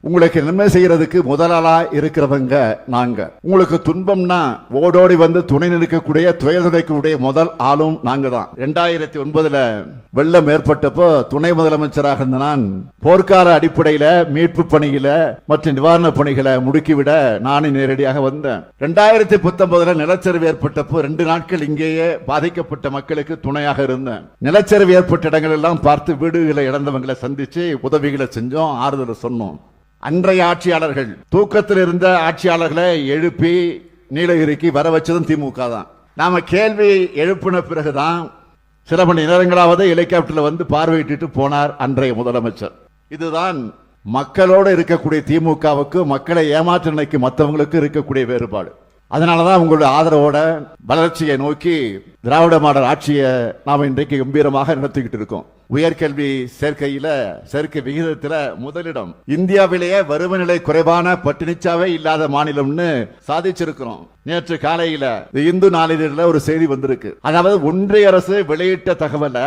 உங்களுக்கு நன்மை செய்யறதுக்கு முதலாளா இருக்கிறவங்க நாங்க. உங்களுக்கு துன்பம்னா ஓடோடி வந்து துணை நிற்கக்கூடிய துயர்நிலைக்கூடிய முதல் ஆளும் நாங்க தான். 2009 வெள்ளம் ஏற்பட்டப்போ துணை முதலமைச்சராக இருந்த நான் போர்க்கால அடிப்படையில மீட்பு பணியில மற்றும் நிவாரண பணிகளை முடுக்கிவிட நானே நேரடியாக வந்தேன். 2019 நிலச்சரிவு ஏற்பட்டப்போ 2 நாட்கள் இங்கேயே பாதிக்கப்பட்ட மக்களுக்கு துணையாக இருந்தேன். நிலச்சரிவு ஏற்பட்ட இடங்கள் எல்லாம் பார்த்து வீடுகளை இழந்தவங்களை சந்திச்சு உதவிகளை செஞ்சோம், ஆறுதலை சொன்னோம். அன்றைய ஆட்சியாளர்கள் தூக்கத்தில் இருந்த ஆட்சியாளர்களை எழுப்பி நீலகிரிக்கு வர வச்சதும் திமுக தான். நாம கேள்வி எழுப்பின பிறகுதான் சில மணி நேரங்களாவது ஹெலிகாப்டர்ல வந்து பார்வையிட்டு போனார் அன்றைய முதலமைச்சர். இதுதான் மக்களோடு இருக்கக்கூடிய திமுகவுக்கு, மக்களை ஏமாற்ற நினைக்கும் மற்றவங்களுக்கு இருக்கக்கூடிய வேறுபாடு. அதனாலதான் உங்களுடைய ஆதரவோட வளர்ச்சியை நோக்கி திராவிட மாடல் ஆட்சியை நாம இன்றைக்கு கம்பீரமாக நடத்திக்கிட்டு இருக்கோம். உயர்கல்வி சேர்க்கை விகிதத்தில் முதலிடம். இந்தியாவிலேயே வறுமை நிலை குறைவான பட்டினிச்சாவே இல்லாத மாநிலம்னு சாதிச்சிருக்கிறோம். நேற்று காலையில இந்து நாளிதழில் ஒரு செய்தி வந்திருக்கு. அதாவது ஒன்றிய அரசு வெளியிட்ட தகவல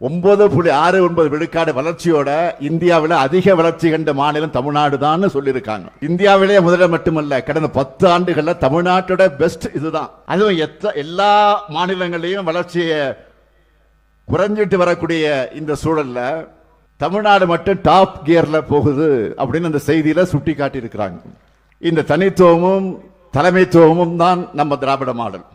9.69 விழுக்காடு வளர்ச்சியோட இந்தியாவில் அதிக வளர்ச்சி கண்ட மாநிலம் தமிழ்நாடு தான் சொல்லியிருக்காங்க. இந்தியாவிலேயே முதலிடம் மட்டுமல்ல, கடந்த 10 ஆண்டுகள்ல தமிழ்நாட்டோட பெஸ்ட் இதுதான். அதுவும் எல்லா மாநிலங்களையும் வளர்ச்சியை குறைஞ்சிட்டு வரக்கூடிய இந்த சூழல்ல தமிழ்நாடு மட்டும் டாப் கியர்ல போகுது அப்படின்னு அந்த செய்தியில சுட்டி காட்டி இருக்கிறாங்க. இந்த தனித்துவமும் தலைமைத்துவமும் தான் நம்ம திராவிட மாடல்.